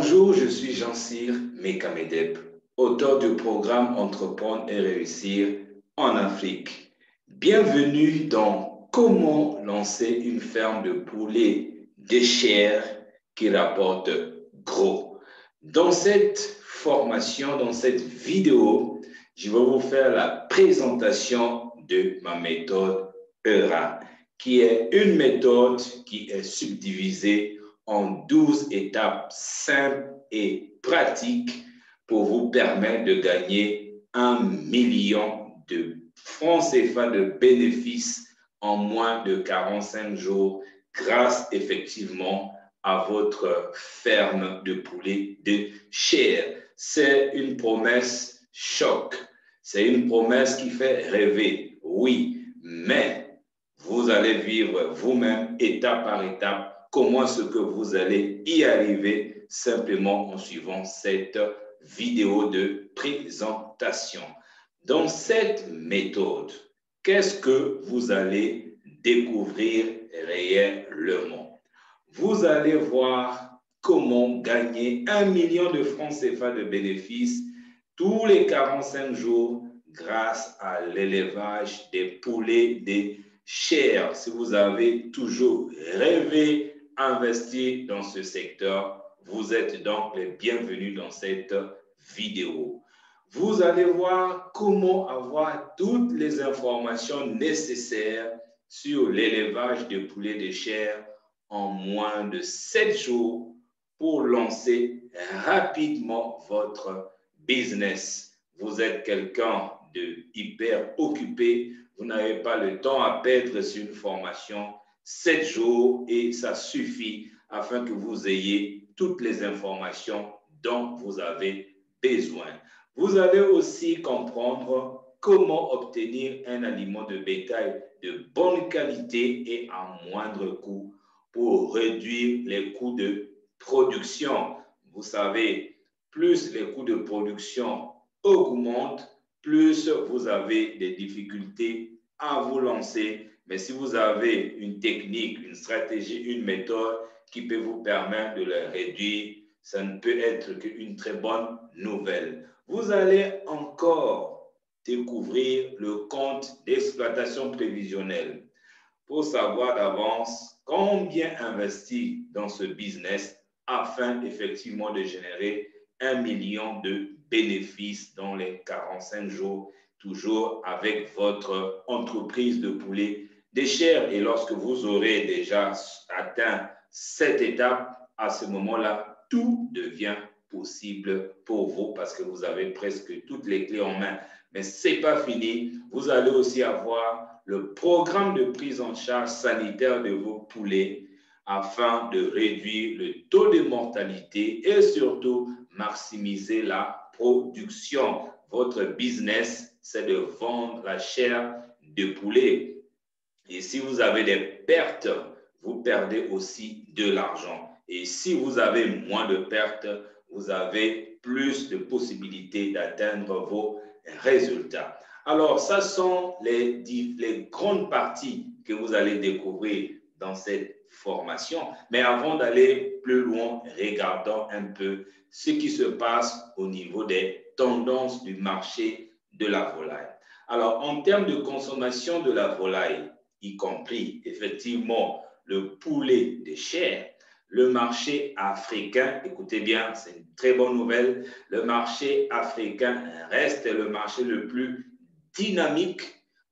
Bonjour, je suis Jean-Cyr Mekamedeb, auteur du programme Entreprendre et réussir en Afrique. Bienvenue dans Comment lancer une ferme de poulets de chair qui rapporte gros. Dans cette formation, dans cette vidéo, je vais vous faire la présentation de ma méthode ERA, qui est une méthode qui est subdivisée en 12 étapes simples et pratiques pour vous permettre de gagner 1 million de francs CFA de bénéfices en moins de 45 jours grâce effectivement à votre ferme de poulets de chair. C'est une promesse choc. C'est une promesse qui fait rêver, oui, mais vous allez vivre vous-même étape par étape comment est-ce que vous allez y arriver simplement en suivant cette vidéo de présentation. Dans cette méthode, qu'est-ce que vous allez découvrir réellement? Vous allez voir comment gagner 1 million de francs CFA de bénéfices tous les 45 jours grâce à l'élevage des poulets de chair. Si vous avez toujours rêvé investir dans ce secteur, vous êtes donc les bienvenus dans cette vidéo. Vous allez voir comment avoir toutes les informations nécessaires sur l'élevage de poulets de chair en moins de 7 jours pour lancer rapidement votre business. Vous êtes quelqu'un de hyper occupé, vous n'avez pas le temps à perdre sur une formation, 7 jours et ça suffit afin que vous ayez toutes les informations dont vous avez besoin. Vous allez aussi comprendre comment obtenir un aliment de bétail de bonne qualité et à moindre coût pour réduire les coûts de production. Vous savez, plus les coûts de production augmentent, plus vous avez des difficultés à vous lancer. Mais si vous avez une technique, une stratégie, une méthode qui peut vous permettre de les réduire, ça ne peut être qu'une très bonne nouvelle. Vous allez encore découvrir le compte d'exploitation prévisionnelle pour savoir d'avance combien investir dans ce business afin effectivement de générer 1 million de bénéfices dans les 45 jours, toujours avec votre entreprise de poulets de chair. Et lorsque vous aurez déjà atteint cette étape, à ce moment-là, tout devient possible pour vous parce que vous avez presque toutes les clés en main. Mais ce n'est pas fini. Vous allez aussi avoir le programme de prise en charge sanitaire de vos poulets afin de réduire le taux de mortalité et surtout maximiser la production. Votre business, c'est de vendre la chair de poulet. Et si vous avez des pertes, vous perdez aussi de l'argent. Et si vous avez moins de pertes, vous avez plus de possibilités d'atteindre vos résultats. Alors, ça sont les grandes parties que vous allez découvrir dans cette formation. Mais avant d'aller plus loin, regardons un peu ce qui se passe au niveau des tendances du marché de la volaille. Alors, en termes de consommation de la volaille, y compris effectivement le poulet de chair, le marché africain, écoutez bien, c'est une très bonne nouvelle, le marché africain reste le marché le plus dynamique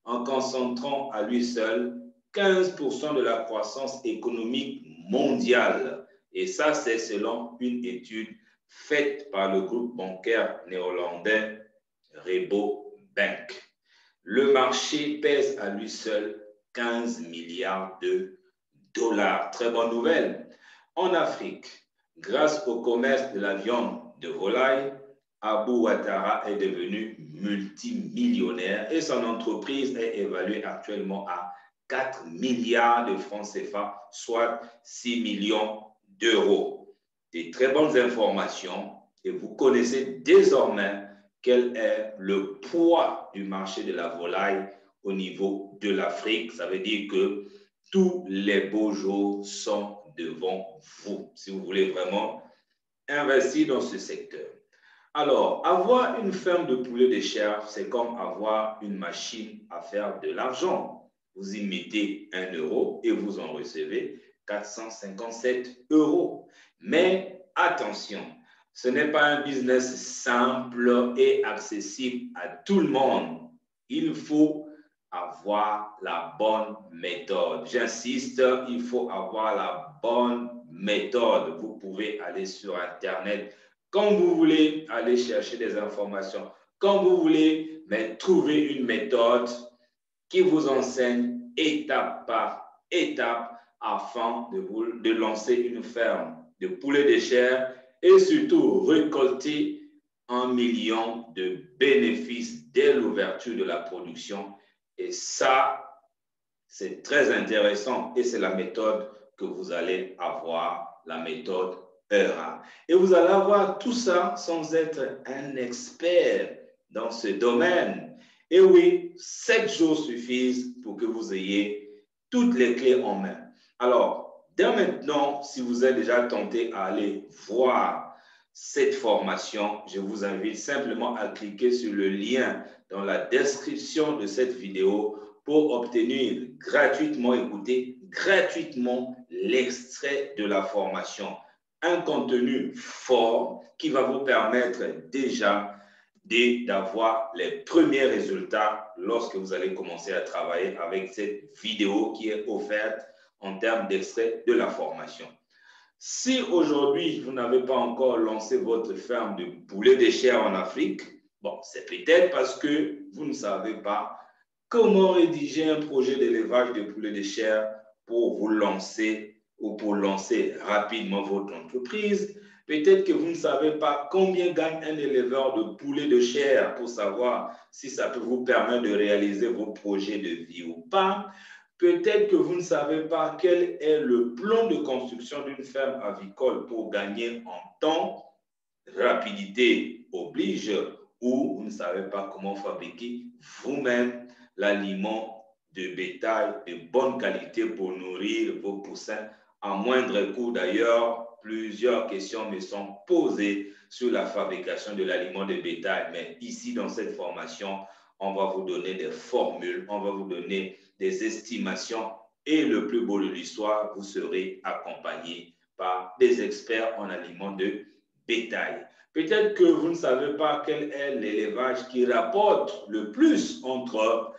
en concentrant à lui seul 15% de la croissance économique mondiale. Et ça, c'est selon une étude faite par le groupe bancaire néerlandais Rabobank. Le marché pèse à lui seul 15 milliards de dollars. Très bonne nouvelle. En Afrique, grâce au commerce de la viande de volaille, Abou Ouattara est devenu multimillionnaire et son entreprise est évaluée actuellement à 4 milliards de francs CFA, soit 6 millions d'euros. Des très bonnes informations et vous connaissez désormais quel est le poids du marché de la volaille au niveau de l'Afrique. Ça veut dire que tous les beaux jours sont devant vous. Si vous voulez vraiment investir dans ce secteur. Alors, avoir une ferme de poulet de chair, c'est comme avoir une machine à faire de l'argent. Vous y mettez 1 euro et vous en recevez 457 euros. Mais attention, ce n'est pas un business simple et accessible à tout le monde. Il faut avoir la bonne méthode. J'insiste, il faut avoir la bonne méthode. Vous pouvez aller sur Internet quand vous voulez, aller chercher des informations. Quand vous voulez, mais trouver une méthode qui vous enseigne étape par étape afin de lancer une ferme de poulets de chair et surtout récolter 1 million de bénéfices dès l'ouverture de la production. Et ça, c'est très intéressant et c'est la méthode que vous allez avoir, la méthode ERA. Et vous allez avoir tout ça sans être un expert dans ce domaine. Et oui, 7 jours suffisent pour que vous ayez toutes les clés en main. Alors, dès maintenant, si vous êtes déjà tenté à aller voir cette formation, je vous invite simplement à cliquer sur le lien dans la description de cette vidéo pour obtenir gratuitement, écoutez, gratuitement l'extrait de la formation. Un contenu fort qui va vous permettre déjà d'avoir les premiers résultats lorsque vous allez commencer à travailler avec cette vidéo qui est offerte en termes d'extrait de la formation. Si aujourd'hui, vous n'avez pas encore lancé votre ferme de poulets de chair en Afrique, bon, c'est peut-être parce que vous ne savez pas comment rédiger un projet d'élevage de poulets de chair pour vous lancer ou pour lancer rapidement votre entreprise. Peut-être que vous ne savez pas combien gagne un éleveur de poulets de chair pour savoir si ça peut vous permettre de réaliser vos projets de vie ou pas. Peut-être que vous ne savez pas quel est le plan de construction d'une ferme avicole pour gagner en temps, rapidité oblige, ou vous ne savez pas comment fabriquer vous-même l'aliment de bétail de bonne qualité pour nourrir vos poussins à moindre coût. D'ailleurs, plusieurs questions me sont posées sur la fabrication de l'aliment de bétail. Mais ici, dans cette formation, on va vous donner des formules, on va vous donner des estimations. Et le plus beau de l'histoire, vous serez accompagné par des experts en aliments de bétail. Peut-être que vous ne savez pas quel est l'élevage qui rapporte le plus entre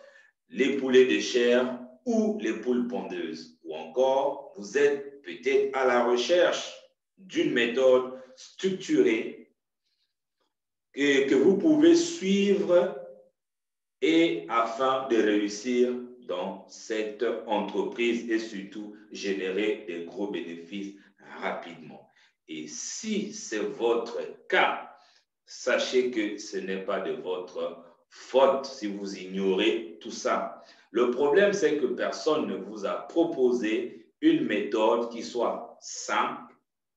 les poulets de chair ou les poules pondeuses. Ou encore, vous êtes peut-être à la recherche d'une méthode structurée que vous pouvez suivre et afin de réussir dans cette entreprise et surtout générer des gros bénéfices rapidement. Et si c'est votre cas, sachez que ce n'est pas de votre faute si vous ignorez tout ça. Le problème, c'est que personne ne vous a proposé une méthode qui soit simple,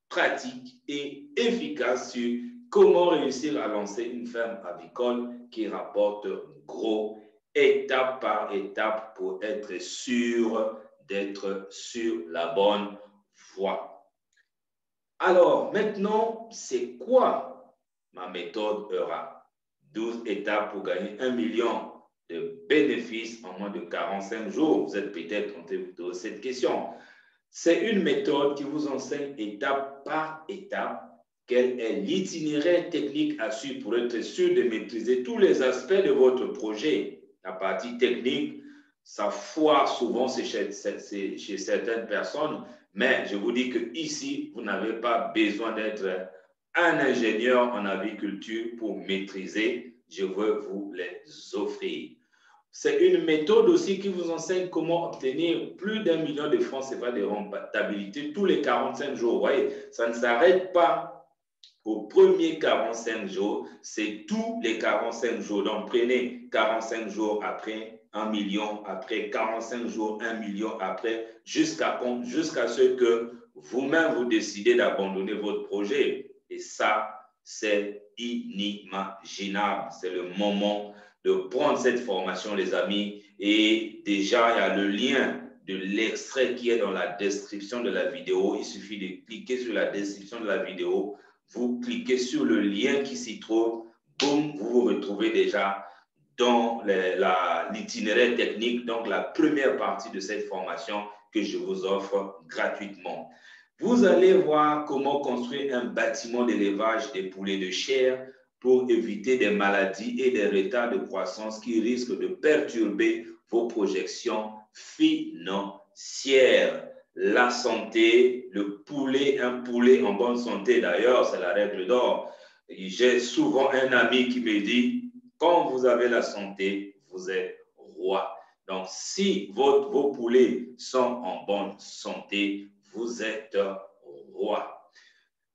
pratique et efficace sur comment réussir à lancer une ferme avicole qui rapporte gros, étape par étape, pour être sûr d'être sur la bonne voie. Alors, maintenant, c'est quoi ma méthode ERA? 12 étapes pour gagner 1 million de bénéfices en moins de 45 jours. Vous êtes peut-être tenté de cette question. C'est une méthode qui vous enseigne étape par étape quel est l'itinéraire technique à suivre pour être sûr de maîtriser tous les aspects de votre projet. La partie technique, ça foire souvent chez certaines personnes, mais je vous dis qu'ici, vous n'avez pas besoin d'être un ingénieur en aviculture pour maîtriser. Je veux vous les offrir. C'est une méthode aussi qui vous enseigne comment obtenir plus d'1 million de francs CFA de rentabilité tous les 45 jours. Vous voyez, ça ne s'arrête pas aux premiers 45 jours, c'est tous les 45 jours. Donc, prenez 45 jours après 1 million, après 45 jours, 1 million, après, jusqu'à ce que vous-même vous décidez d'abandonner votre projet. Et ça, c'est inimaginable. C'est le moment de prendre cette formation, les amis. Et déjà, il y a le lien de l'extrait qui est dans la description de la vidéo. Il suffit de cliquer sur la description de la vidéo. vous cliquez sur le lien qui s'y trouve, boum, vous vous retrouvez déjà dans l'itinéraire technique, donc la première partie de cette formation que je vous offre gratuitement. Vous allez voir comment construire un bâtiment d'élevage des poulets de chair pour éviter des maladies et des retards de croissance qui risquent de perturber vos projections financières. La santé, un poulet en bonne santé, d'ailleurs, c'est la règle d'or. J'ai souvent un ami qui me dit, quand vous avez la santé, vous êtes roi. Donc, si vos poulets sont en bonne santé, vous êtes roi.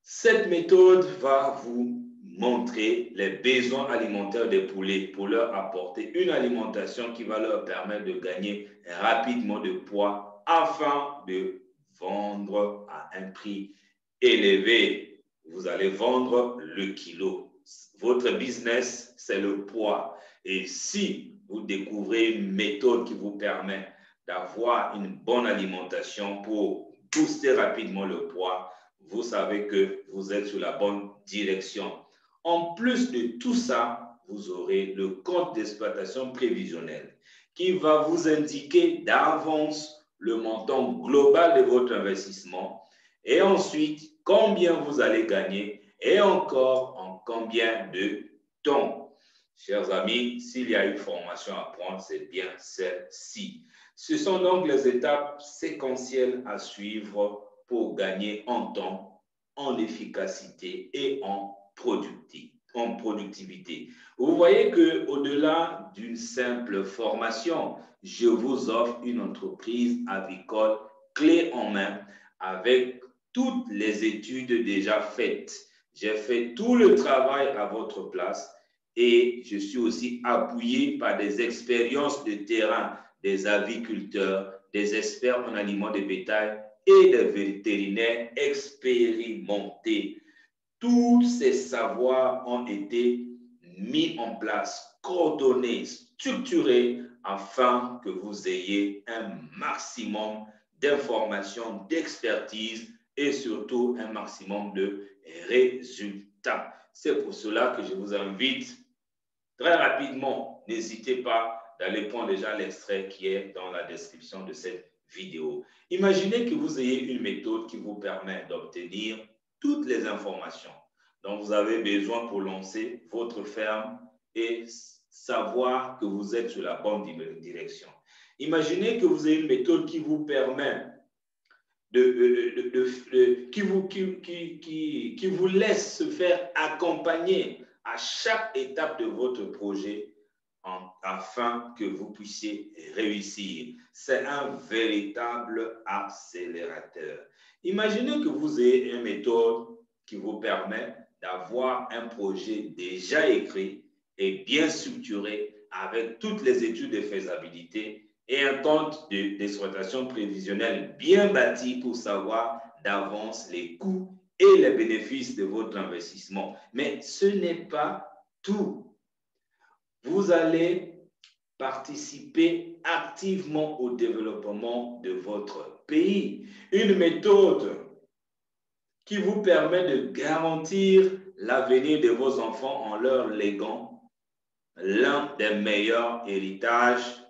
Cette méthode va vous montrer les besoins alimentaires des poulets pour leur apporter une alimentation qui va leur permettre de gagner rapidement de poids afin de vendre à un prix élevé. Vous allez vendre le kilo. Votre business, c'est le poids. Et si vous découvrez une méthode qui vous permet d'avoir une bonne alimentation pour booster rapidement le poids, vous savez que vous êtes sur la bonne direction. En plus de tout ça, vous aurez le compte d'exploitation prévisionnelle qui va vous indiquer d'avance le montant global de votre investissement et ensuite combien vous allez gagner et encore en combien de temps. Chers amis, s'il y a une formation à prendre, c'est bien celle-ci. Ce sont donc les étapes séquentielles à suivre pour gagner en temps, en efficacité et en productivité. Vous voyez qu'au-delà d'une simple formation, je vous offre une entreprise avicole clé en main avec toutes les études déjà faites. J'ai fait tout le travail à votre place et je suis aussi appuyé par des expériences de terrain des aviculteurs, des experts en aliments de bétail et des vétérinaires expérimentés. Tous ces savoirs ont été mis en place, coordonnés, structurés afin que vous ayez un maximum d'informations, d'expertise et surtout un maximum de résultats. C'est pour cela que je vous invite très rapidement, n'hésitez pas d'aller prendre déjà l'extrait qui est dans la description de cette vidéo. Imaginez que vous ayez une méthode qui vous permet d'obtenir toutes les informations dont vous avez besoin pour lancer votre ferme et savoir que vous êtes sur la bonne direction. Imaginez que vous ayez une méthode qui vous permet qui vous laisse se faire accompagner à chaque étape de votre projet afin que vous puissiez réussir. C'est un véritable accélérateur. Imaginez que vous ayez une méthode qui vous permet d'avoir un projet déjà écrit et bien structuré avec toutes les études de faisabilité et un compte d'exploitation prévisionnelle bien bâti pour savoir d'avance les coûts et les bénéfices de votre investissement. Mais ce n'est pas tout. Vous allez participer activement au développement de votre pays. Une méthode qui vous permet de garantir l'avenir de vos enfants en leur léguant l'un des meilleurs héritages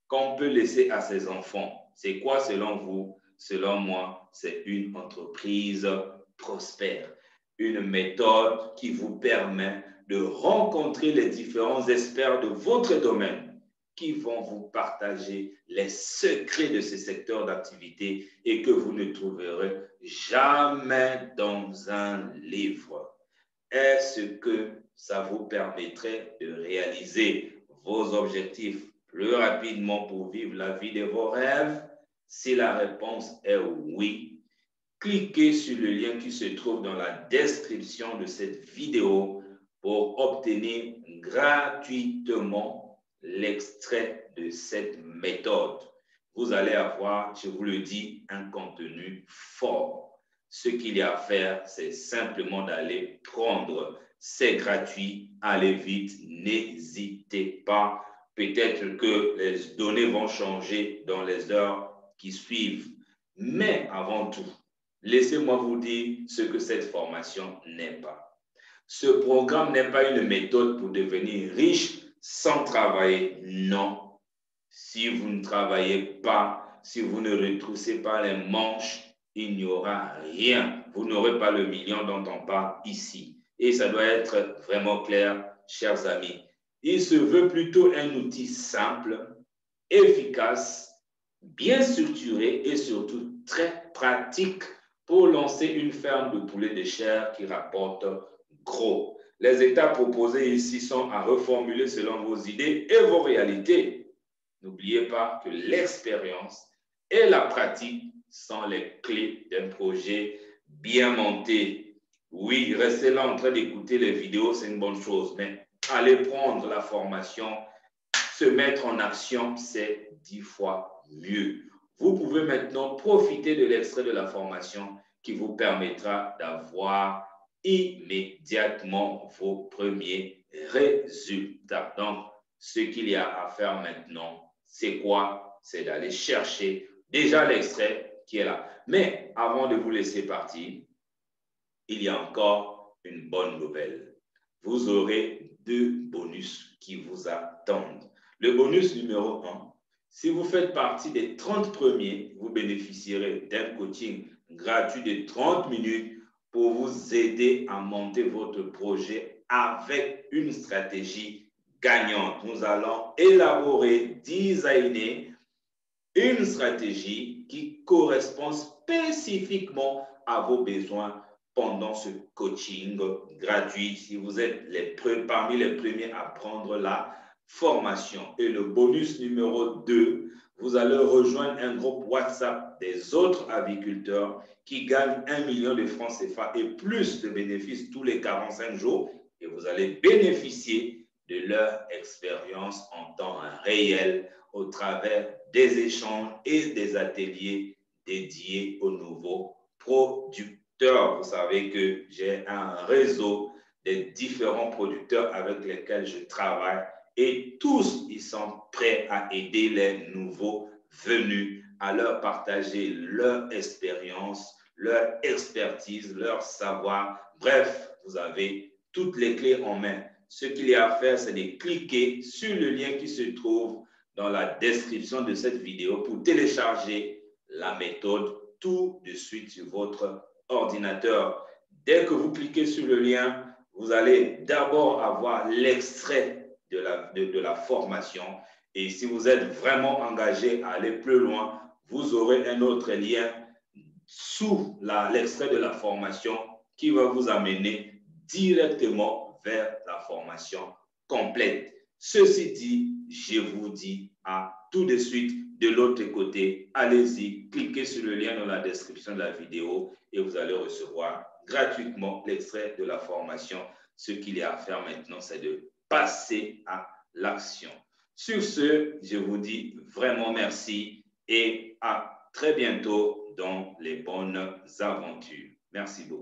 qu'on peut laisser à ses enfants. C'est quoi selon vous? Selon moi, c'est une entreprise prospère. Une méthode qui vous permet de rencontrer les différents experts de votre domaine qui vont vous partager les secrets de ces secteurs d'activité et que vous ne trouverez jamais dans un livre. Est-ce que ça vous permettrait de réaliser vos objectifs plus rapidement pour vivre la vie de vos rêves? Si la réponse est oui, cliquez sur le lien qui se trouve dans la description de cette vidéo pour obtenir gratuitement l'extrait de cette méthode. Vous allez avoir, je vous le dis, un contenu fort. Ce qu'il y a à faire, c'est simplement d'aller prendre. C'est gratuit, allez vite, n'hésitez pas. Peut-être que les données vont changer dans les heures qui suivent. Mais avant tout, laissez-moi vous dire ce que cette formation n'est pas. Ce programme n'est pas une méthode pour devenir riche sans travailler. Non. Si vous ne travaillez pas, si vous ne retroussez pas les manches, il n'y aura rien. Vous n'aurez pas le million dont on parle ici. Et ça doit être vraiment clair, chers amis. Il se veut plutôt un outil simple, efficace, bien structuré et surtout très pratique pour lancer une ferme de poulet de chair qui rapporte gros. Les étapes proposées ici sont à reformuler selon vos idées et vos réalités. N'oubliez pas que l'expérience et la pratique sont les clés d'un projet bien monté. Oui, rester là en train d'écouter les vidéos, c'est une bonne chose, mais aller prendre la formation, se mettre en action, c'est 10 fois mieux. Vous pouvez maintenant profiter de l'extrait de la formation qui vous permettra d'avoir immédiatement vos premiers résultats. Donc, ce qu'il y a à faire maintenant, c'est quoi? C'est d'aller chercher déjà l'extrait qui est là. Mais avant de vous laisser partir, il y a encore une bonne nouvelle. Vous aurez 2 bonus qui vous attendent. Le bonus numéro 1, si vous faites partie des 30 premiers, vous bénéficierez d'un coaching gratuit de 30 minutes pour vous aider à monter votre projet avec une stratégie gagnante. Nous allons élaborer, designer une stratégie qui correspond spécifiquement à vos besoins pendant ce coaching gratuit. Si vous êtes parmi les premiers à prendre la formation. Et le bonus numéro 2, vous allez rejoindre un groupe WhatsApp des autres agriculteurs qui gagnent 1 million de francs CFA et plus de bénéfices tous les 45 jours. Et vous allez bénéficier de leur expérience en temps réel au travers des échanges et des ateliers dédiés aux nouveaux producteurs. Vous savez que j'ai un réseau des différents producteurs avec lesquels je travaille et tous, ils sont prêts à aider les nouveaux venus, à leur partager leur expérience, leur expertise, leur savoir. Bref, vous avez toutes les clés en main. Ce qu'il y a à faire, c'est de cliquer sur le lien qui se trouve dans la description de cette vidéo pour télécharger la méthode tout de suite sur votre ordinateur. Dès que vous cliquez sur le lien, vous allez d'abord avoir l'extrait de la formation. Et si vous êtes vraiment engagé à aller plus loin, vous aurez un autre lien sous l'extrait de la formation qui va vous amener directement vers la formation complète. Ceci dit, je vous dis à tout de suite de l'autre côté. Allez-y, cliquez sur le lien dans la description de la vidéo et vous allez recevoir gratuitement l'extrait de la formation. Ce qu'il y a à faire maintenant, c'est de passer à l'action. Sur ce, je vous dis vraiment merci et à très bientôt dans les bonnes aventures. Merci beaucoup.